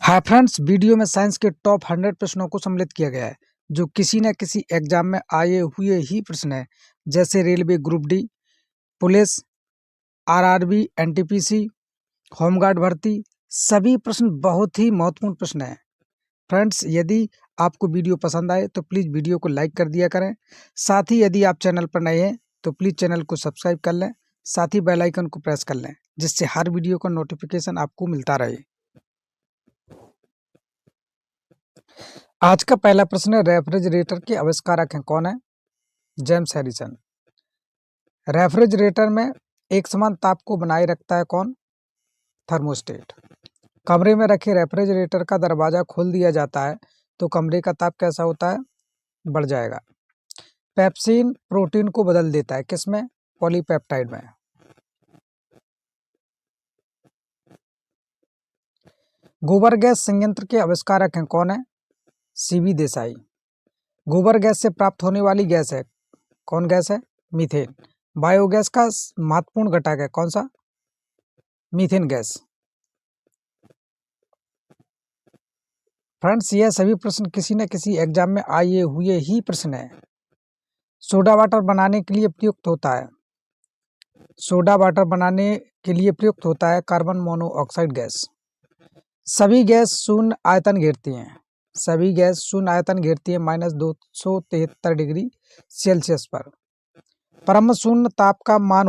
Hi friends, video में science के top 100 प्रश्नों को सम्मिलित किया गया है जो किसी न किसी एग्जाम में आए हुए ही प्रश्न है, जैसे railway group D, police, RRB, NTPC, home guard भर्ती। सभी प्रश्न बहुत ही महत्वपूर्ण प्रश्न हैं। फ्रेंड्स, यदि आपको वीडियो पसंद आए तो प्लीज़ वीडियो को लाइक कर दिया करें। साथ ही यदि आप चैनल पर नए हैं तो प्लीज़ चैनल को सब्सक्राइब कर लें, साथ ही बेल आइकन को प्रेस कर लें, जिससे हर वीडियो का नोटिफिकेशन आपको मिलता रहे। आज का पहला प्रश्न है, रेफ्रिजरेटर के आविष्कारक हैं कौन है? James Harrison. रेफ्रिजरेटर में एक समान ताप को बनाए रखता है कौन? थर्मोस्टेट। कमरे में रखे रेफ्रिजरेटर का दरवाजा खोल दिया जाता है तो कमरे का ताप कैसा होता है? बढ़ जाएगा। पेप्सिन प्रोटीन को बदल देता है, किसमें? पॉलीपेप्टाइड में। गोबर गैस संयंत्र के आविष्कारक हैं कौन है? सीवी देसाई। गोबर गैस से प्राप्त होने वाली गैस है कौन गैस है? मीथेन। बायोगैस का महत्वपूर्ण घटक है कौन सा? Methane gas. फ्रेंड्स, यह सभी प्रश्न किसी न किसी एग्जाम में आए हुए ही प्रश्न है। सोडा वाटर बनाने के लिए प्रयुक्त होता है सोडा वाटर बनाने के लिए प्रयुक्त होता है कार्बन मोनोऑक्साइड गैस। सभी गैस शून्य आयतन घेरती हैं सभी गैस शून्य आयतन घेरती है -273 डिग्री सेल्सियस पर। परम शून्य ताप का मान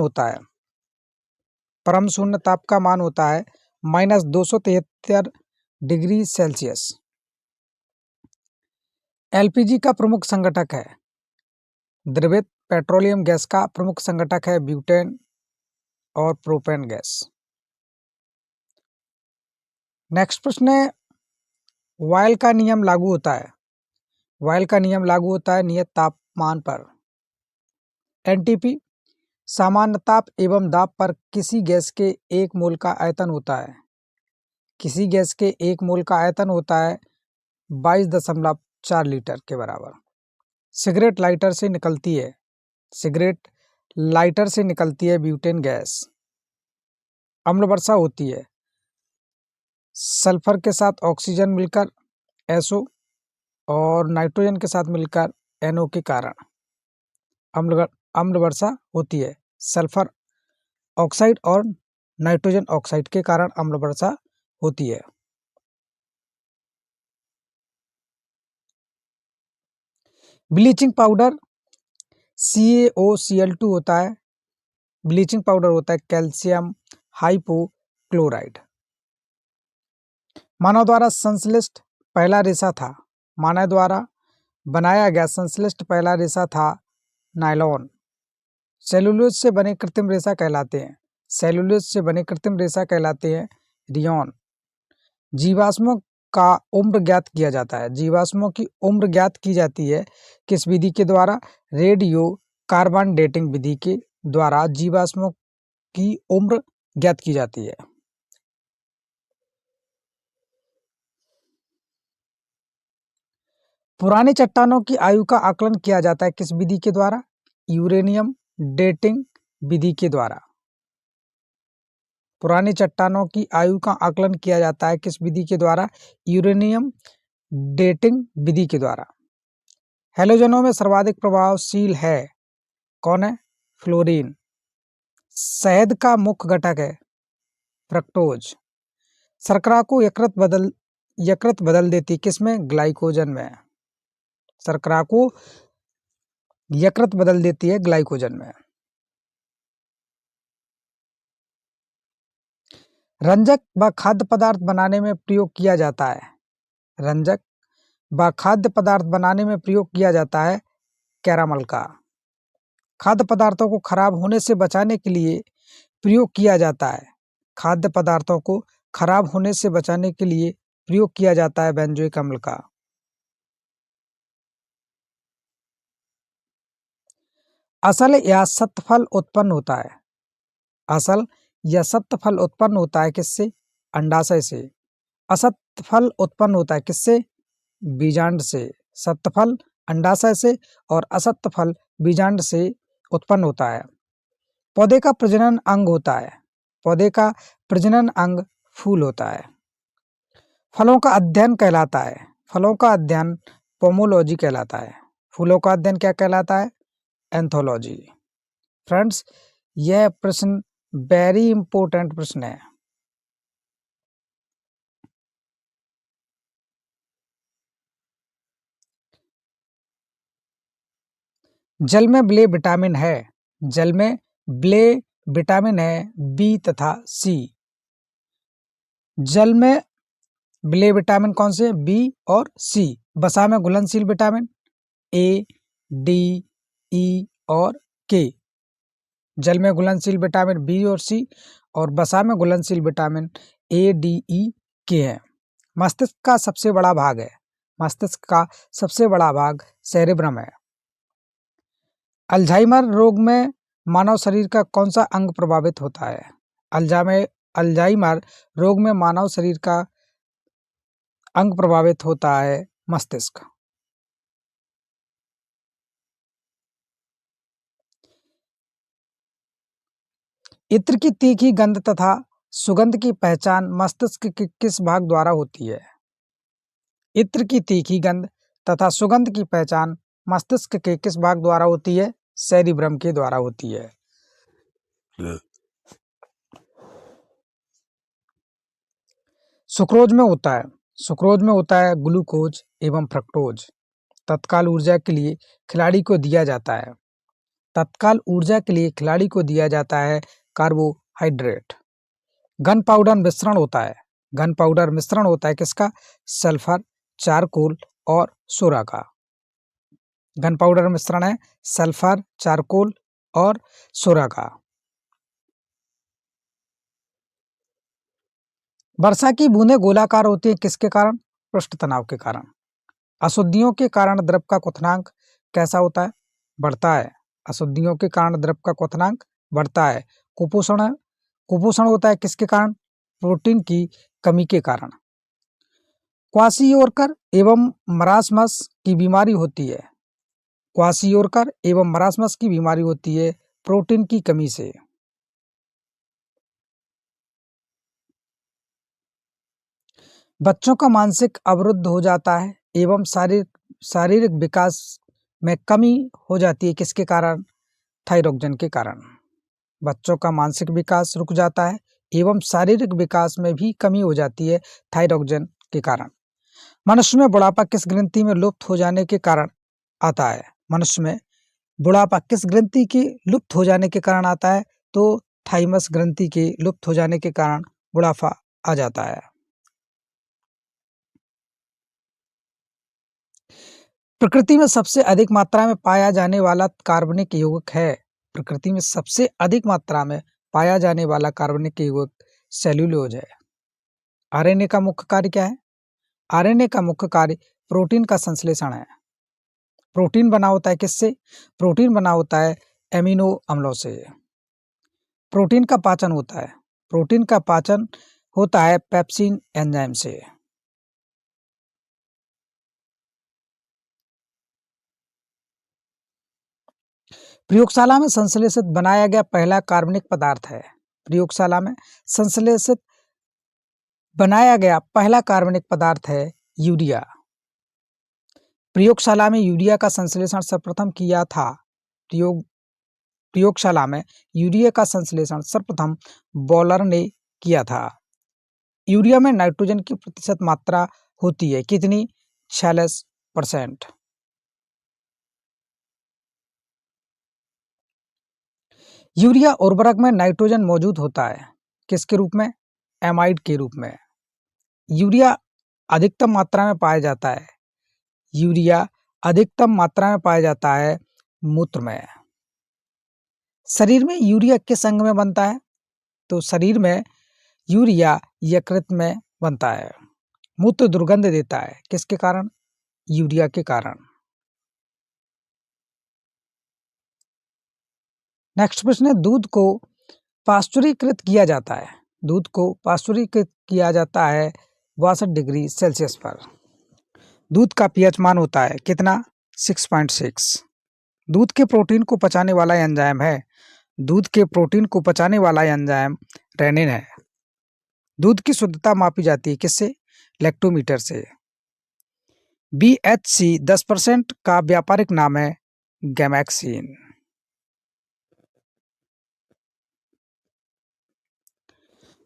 होता है -273 डिग्री सेल्सियस। एलपीजी का प्रमुख संघटक है द्रवित पेट्रोलियम गैस का प्रमुख संघटक है ब्यूटेन और प्रोपेन गैस। नेक्स्ट प्रश्न है, वायल का नियम लागू होता है नियत तापमान पर। एनटीपी सामान्य ताप एवं दाब पर किसी गैस के 1 मोल का आयतन होता है 22.4 लीटर के बराबर। सिगरेट लाइटर से निकलती है ब्यूटेन गैस। अम्ल वर्षा होती है सल्फर के साथ ऑक्सीजन मिलकर SO और नाइट्रोजन के साथ मिलकर NO के कारण अम्ल वर्षा होती है। सल्फर ऑक्साइड और नाइट्रोजन ऑक्साइड के कारण अम्ल वर्षा होती है। ब्लीचिंग पाउडर CaOCl2 होता है। ब्लीचिंग पाउडर होता है कैल्शियम हाइपोक्लोराइड। मानव द्वारा संश्लिष्ट पहला रेशा था मानव द्वारा बनाया गया संश्लिष्ट पहला रेशा था नायलॉन। सेलुलोज से बने कृत्रिम रेशा कहलाते हैं रियोन। जीवाश्मों का उम्र ज्ञात किया जाता है जीवाश्मों की उम्र ज्ञात की जाती है किस विधि के द्वारा? रेडियो कार्बन डेटिंग विधि के द्वारा जीवाश्मों की उम्र ज्ञात की जाती है। पुरानी चट्टानों की आयु का आकलन किया जाता है किस विधि के द्वारा? यूरेनियम डेटिंग विधि के द्वारा। पुरानी चट्टानों की आयु का आकलन किया जाता है किस विधि के द्वारा? यूरेनियम डेटिंग विधि के द्वारा। हैलोजनों में सर्वाधिक प्रभावशील है कौन है? फ्लोरीन। शहद का मुख्य घटक है फ्रक्टोज। शर्करा को यकृत बदल देती किसमें? ग्लाइकोजन में। शर्करा को यकृत बदल देती है ग्लाइकोजन में। रंजक व खाद्य पदार्थ बनाने में प्रयोग किया जाता है कैरामल का। खाद्य पदार्थों को खराब होने से बचाने के लिए प्रयोग किया जाता है बेंजोइक अम्ल का। असल या सत्य फल उत्पन्न होता है किससे? अंडाशय से। असत्य फल उत्पन्न होता है किससे? बीजांड से। सत्य फल अंडाशय से और असत्य फल बीजांड से उत्पन्न होता है। पौधे का प्रजनन अंग फूल होता है। फलों का अध्ययन कहलाता है, फलों का अध्ययन पोमोलॉजी कहलाता है। फूलों का अध्ययन क्या कहलाता है? एंथोलॉजी। फ्रेंड्स, यह प्रश्न वेरी इंपॉर्टेंट प्रश्न है। जल में ब्ले विटामिन है, जल में ब्ले विटामिन है बी तथा सी। जल में ब्ले विटामिन कौन से? बी और सी। वसा में घुलनशील विटामिन ए, डी, ई और के। जल में घुलनशील विटामिन बी और सी और वसा में घुलनशील विटामिन ए, डी, ई, के है। मस्तिष्क का सबसे बड़ा भाग है, मस्तिष्क का सबसे बड़ा भाग सेरेब्रम है। अल्जाइमर रोग में मानव शरीर का कौन सा अंग प्रभावित होता है? अल्जाइमर रोग में मानव शरीर का अंग प्रभावित होता है मस्तिष्क। इत्र की तीखी गंध तथा सुगंध की पहचान मस्तिष्क के किस भाग द्वारा होती है? इत्र की तीखी गंध तथा सुगंध की पहचान मस्तिष्क के किस भाग द्वारा होती है? सेरिब्रम के द्वारा होती है। सुक्रोज में होता है, सुक्रोज में होता है ग्लूकोज एवं फ्रक्टोज। तत्काल ऊर्जा के लिए खिलाड़ी को दिया जाता है, तत्काल ऊर्जा के लिए खिलाड़ी को दिया जाता है कार्बोहाइड्रेट। गन पाउडर मिश्रण होता है, गन पाउडर मिश्रण होता है किसका? सल्फर, चारकोल और सोरा का। गन पाउडर मिश्रण है सल्फर, चारकोल और सोरा का। वर्षा की बूंदें गोलाकार होती हैं किसके कारण? पृष्ठ तनाव के कारण। अशुद्धियों के कारण द्रव का क्वथनांक कैसा होता है? बढ़ता है। अशुद्धियों के कारण द्रव का क्वथनांक बढ़ता है। कुपोषण है, कुपोषण होता है किसके कारण? प्रोटीन की कमी के कारण। क्वाशियोरकर एवं मरासमस की बीमारी होती है, क्वाशियोरकर एवं मरासमस की बीमारी होती है प्रोटीन की कमी से। बच्चों का मानसिक अवरुद्ध हो जाता है एवं शारीरिक विकास में कमी हो जाती है किसके कारण? थायरॉक्सिन के कारण। बच्चों का मानसिक विकास रुक जाता है एवं शारीरिक विकास में भी कमी हो जाती है थायरॉक्सिन के कारण। मनुष्य में बुढ़ापा किस ग्रंथि में लुप्त हो जाने के कारण आता है? मनुष्य में बुढ़ापा किस ग्रंथि के लुप्त हो जाने के कारण आता है? तो थाइमस ग्रंथि के लुप्त हो जाने के कारण बुढ़ापा आ जाता है। प्रकृति में सबसे अधिक मात्रा में पाया जाने वाला कार्बनिक यौगिक है, प्रकृति में सबसे अधिक मात्रा में पाया जाने वाला कार्बनिक यौगिक सेल्यूलोज है। आरएनए का मुख्य कार्य क्या है? आरएनए का मुख्य कार्य प्रोटीन का संश्लेषण है। प्रोटीन बना होता है किससे? प्रोटीन बना होता है एमिनो अम्लों से। प्रोटीन का पाचन होता है, प्रोटीन का पाचन होता है पेप्सिन एंजाइम से। प्रयोगशाला में संश्लेषित बनाया गया पहला कार्बनिक पदार्थ है, प्रयोगशाला में संश्लेषित बनाया गया पहला कार्बनिक पदार्थ है यूरिया। प्रयोगशाला में यूरिया का संश्लेषण सर्वप्रथम किया था। प्रयोगशाला में यूरिया का संश्लेषण सर्वप्रथम बॉलर ने किया था। यूरिया में नाइट्रोजन की प्रतिशत मात्रा होती है कितनी? 46%। यूरिया उर्वरक में नाइट्रोजन मौजूद होता है किसके रूप में? एमाइड के रूप में। यूरिया अधिकतम मात्रा में पाया जाता है, यूरिया अधिकतम मात्रा में पाया जाता है मूत्र में। शरीर में यूरिया किस अंग में बनता है? तो शरीर में यूरिया यकृत में बनता है। मूत्र दुर्गंध देता है किसके कारण? यूरिया के कारण। नेक्स्ट प्रश्न है, दूध को पाश्चुरीकृत किया जाता है, दूध को पाश्चुरीकृत किया जाता है 62 डिग्री सेल्सियस पर। दूध का पीएच मान होता है कितना? 6.6। दूध के प्रोटीन को पचाने वाला एंजाइम है, दूध के प्रोटीन को पचाने वाला एंजाइम रेनिन है। दूध की शुद्धता मापी जाती है किससे? लैक्टोमीटर से। BHC 10% का व्यापारिक नाम है गैमेक्सिन।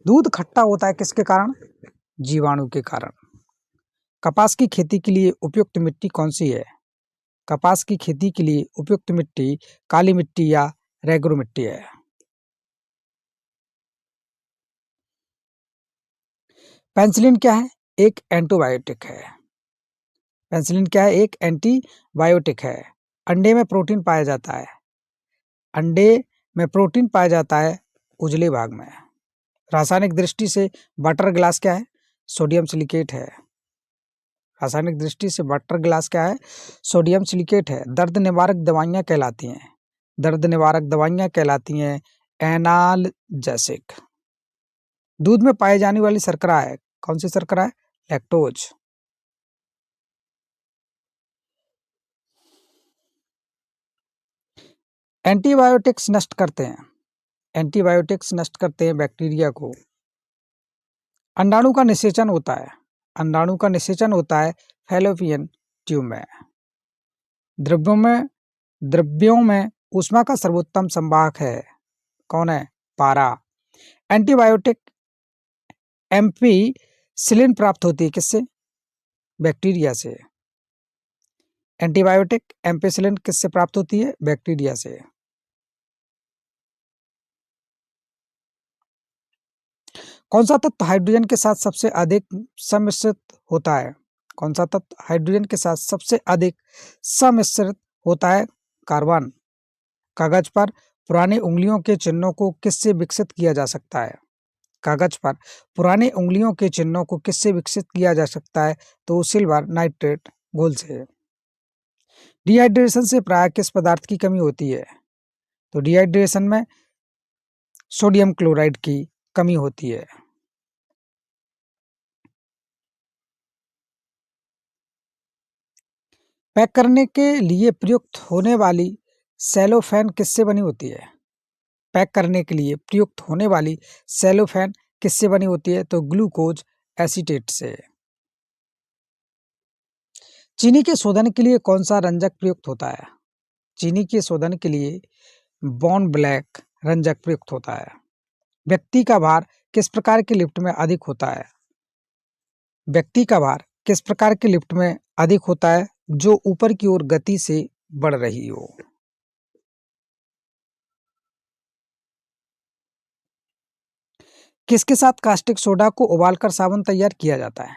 दूध खट्टा होता है किसके कारण? जीवाणु के कारण। कपास की खेती के लिए उपयुक्त मिट्टी कौन सी है? कपास की खेती के लिए उपयुक्त मिट्टी काली मिट्टी या रेगुर मिट्टी है। पेनिसिलिन क्या है? एक एंटीबायोटिक है। पेनिसिलिन क्या है? एक एंटीबायोटिक है। अंडे में प्रोटीन पाया जाता है। अंडे में प्रोटीन पाया जाता है उजले भाग में। रासायनिक दृष्टि से वाटर ग्लास क्या है? सोडियम सिलिकेट है। रासायनिक दृष्टि से वाटर ग्लास क्या है? सोडियम सिलिकेट है। दर्द निवारक दवाइयाँ कहलाती हैं। दर्द निवारक दवाइयाँ कहलाती हैं एनाल्जेसिक। दूध में पाई जाने वाली शर्करा है, कौन सी शर्करा है? लैक्टोज। एंटीबायोटिक्स नष्ट करते हैं। एंटीबायोटिक्स नष्ट करते हैं बैक्टीरिया को। अंडाणु का निषेचन होता है। अंडाणु का निषेचन होता है फैलोपियन ट्यूब में। द्रव्यों में ऊष्मा का सर्वोत्तम संवाहक है, कौन है? पारा। एंटीबायोटिक एम्पिसिलिन प्राप्त होती है किससे? बैक्टीरिया से। एंटीबायोटिक एम्पिसिलिन किससे प्राप्त होती है? बैक्टीरिया से। कौन सा तत्व हाइड्रोजन के साथ सबसे अधिक सम्मिश्रित होता है? कौन सा तत्व हाइड्रोजन के साथ सबसे अधिक सम्मिश्रित होता है? कार्बन। कागज पर पुरानी उंगलियों के चिन्हों को किससे विकसित किया जा सकता है? कागज पर पुरानी उंगलियों के चिन्हों को किससे विकसित किया जा सकता है? तो सिल्वर नाइट्रेट घोल से। डिहाइड्रेशन से प्राय किस पदार्थ की कमी होती है? तो डिहाइड्रेशन में सोडियम क्लोराइड की कमी होती है। पैक करने के लिए प्रयुक्त होने वाली सेलोफेन किससे बनी होती है? पैक करने के लिए प्रयुक्त होने वाली सेलोफेन किससे बनी होती है? तो ग्लूकोज एसीटेट से। चीनी के शोधन के लिए कौन सा रंजक प्रयुक्त होता है? चीनी के शोधन के लिए बॉन ब्लैक रंजक प्रयुक्त होता है। व्यक्ति का भार किस प्रकार के लिफ्ट में अधिक होता है? व्यक्ति का भार किस प्रकार के लिफ्ट में अधिक होता है? जो ऊपर की ओर गति से बढ़ रही हो। किसके साथ कास्टिक सोडा को उबालकर साबुन तैयार किया जाता है?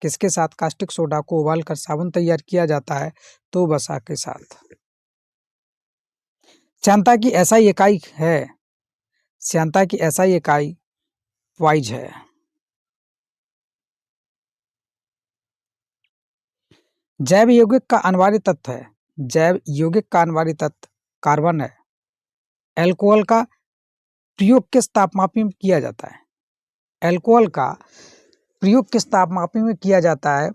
किसके साथ कास्टिक सोडा को उबालकर साबुन तैयार किया जाता है? तो वसा के साथ। श्यानता की एसआई इकाई है। श्यानता की एसआई इकाई वाइज है। जैव यौगिक का अनिवार्य तत्व है। जैव यौगिक का अनिवार्य तत्व कार्बन है। अल्कोहल का प्रयोग किस तापमापी में किया जाता है? अल्कोहल का प्रयोग किस तापमापी में किया जाता है?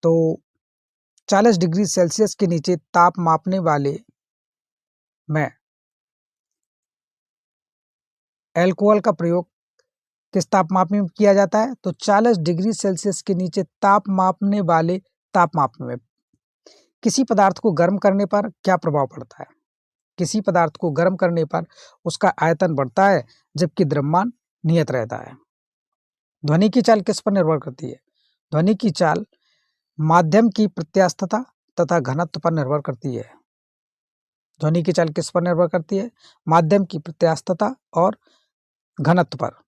तो 40 डिग्री सेल्सियस के नीचे ताप मापने वाले में अल्कोहल का प्रयोग किस तापमापी में किया जाता है? तो 40 डिग्री सेल्सियस के नीचे ताप मापने वाले तापमापी में। किसी पदार्थ को गर्म करने पर क्या प्रभाव पड़ता है? किसी पदार्थ को गर्म करने पर उसका आयतन बढ़ता है जबकि द्रव्यमान नियत रहता है। ध्वनि की चाल किस पर निर्भर करती है? ध्वनि की चाल माध्यम की प्रत्यास्थता तथा घनत्व पर निर्भर करती है। ध्वनि की चाल किस पर निर्भर करती है? माध्यम की प्रत्यास्थता और घनत्व पर।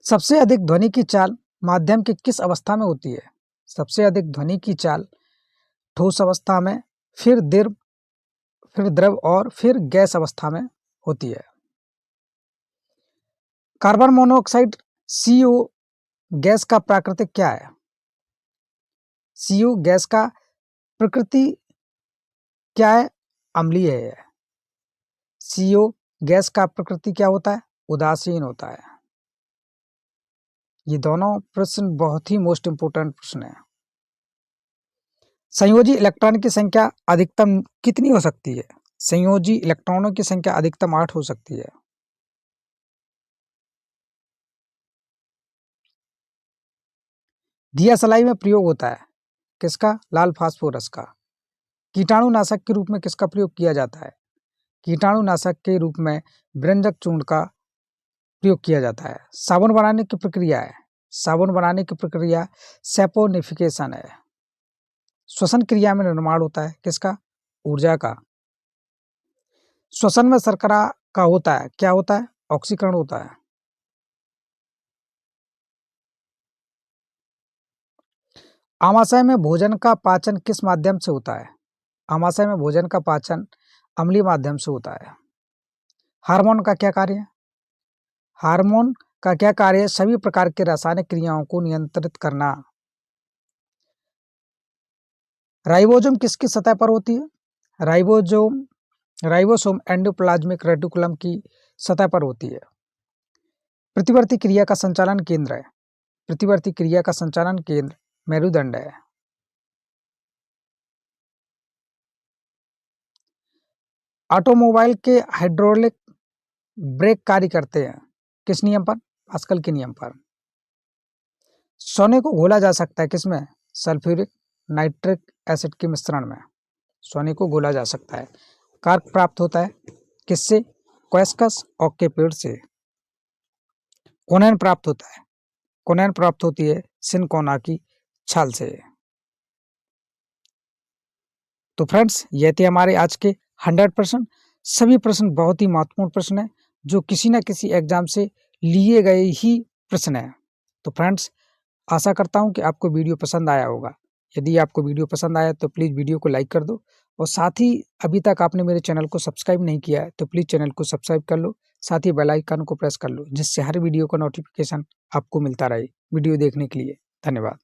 सबसे अधिक ध्वनि की चाल माध्यम की किस अवस्था में होती है? सबसे अधिक ध्वनि की चाल ठोस अवस्था में, फिर द्रव और फिर गैस अवस्था में होती है। कार्बन मोनोऑक्साइड CO गैस का प्राकृतिक क्या है? CO गैस का प्रकृति क्या है? अम्लीय है। CO गैस का प्रकृति क्या होता है? उदासीन होता है। ये दोनों प्रश्न बहुत ही मोस्ट इंपोर्टेंट प्रश्न है। संयोजी इलेक्ट्रॉन की संख्या अधिकतम कितनी हो सकती है? संयोजी इलेक्ट्रॉनों की संख्या अधिकतम 8 हो सकती है। दियासलाई में प्रयोग होता है किसका? लाल फास्फोरस का। कीटाणुनाशक के रूप में किसका प्रयोग किया जाता है? कीटाणुनाशक के रूप में व्यंजक चूर्ण का प्रयोग किया जाता है। साबुन बनाने की प्रक्रिया है, साबुन बनाने की प्रक्रिया सैपोनिफिकेशन है। श्वसन क्रिया में निर्माण होता है किसका? ऊर्जा का। श्वसन में शर्करा का होता है, क्या होता है? ऑक्सीकरण होता है। आमाशय में भोजन का पाचन किस माध्यम से होता है? आमाशय में भोजन का पाचन अम्लीय माध्यम से होता है। हार्मोन का क्या कार्य है? हार्मोन का क्या कार्य है? सभी प्रकार के रासायनिक क्रियाओं को नियंत्रित करना। राइबोसोम किसकी सतह पर होती है? राइबोसोम एंडोप्लाज्मिक रेटिकुलम की सतह पर होती है। प्रतिवर्ती क्रिया का संचालन केंद्र है, प्रतिवर्ती क्रिया का संचालन केंद्र मेरुदंड है। ऑटोमोबाइल के हाइड्रोलिक ब्रेक कार्य करते हैं किस नियम पर? पास्कल के नियम पर। सोने को घोला जा सकता है किसमें? सल्फ्यूरिक नाइट्रिक एसिड के मिश्रण में सोने को घोला जा सकता है। कार्क प्राप्त होता है किससे? क्वेस्कस ओक के पेड़ से। कोनेन प्राप्त होता है, कोनेन प्राप्त होती है सिनकोना की छाल से। तो फ्रेंड्स, ये थे हमारे आज के 100%। सभी प्रश्न बहुत ही महत्वपूर्ण प्रश्न है जो किसी न किसी एग्जाम से लिए गए ही प्रश्न है। तो फ्रेंड्स, आशा करता हूं कि आपको वीडियो पसंद आया होगा। यदि आपको वीडियो पसंद आया तो प्लीज़ वीडियो को लाइक कर दो, और साथ ही अभी तक आपने मेरे चैनल को सब्सक्राइब नहीं किया है तो प्लीज़ चैनल को सब्सक्राइब कर लो, साथ ही बेल आइकन को प्रेस कर लो, जिससे हर वीडियो का नोटिफिकेशन आपको मिलता रहे। वीडियो देखने के लिए धन्यवाद।